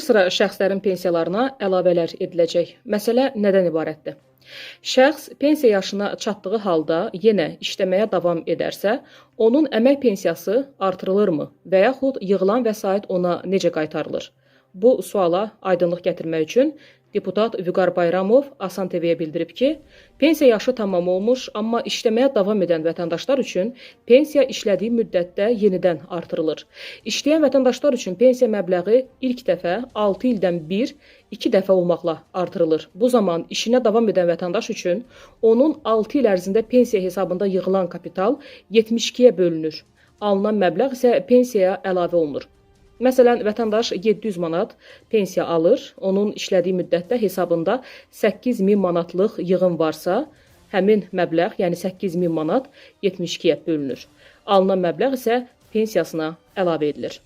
sıra şəxslərin pensiyalarına əlavələr ediləcək. Məsələ nədən ibarətdir? Şəxs pensiya yaşına çatdığı halda yenə işləməyə davam edərsə, onun əmək pensiyası artırılırmı və yaxud yığılan vəsait ona necə qaytarılır? Bu suala aydınlıq gətirmək üçün deputat Vüqar Bayramov Asan TV-yə bildirib ki, pensiya yaşı tamam olmuş, amma işləməyə davam edən vətəndaşlar üçün pensiya işlədiyi müddətdə yenidən artırılır. İşləyən vətəndaşlar üçün pensiya məbləği ilk dəfə 6 ildən 2 dəfə olmaqla artırılır. Bu zaman işinə davam edən vətəndaş üçün onun 6 il ərzində pensiya hesabında yığılan kapital 72-yə bölünür. Alınan məbləğ isə pensiyaya əlavə olunur. Məsələn, vətəndaş 700 manat pensiya alır, onun işlədiyi müddətdə hesabında 8000 manatlıq yığım varsa, həmin məbləğ, yəni 8000 manat 72-yə bölünür. Alınan məbləğ isə pensiyasına əlavə edilir.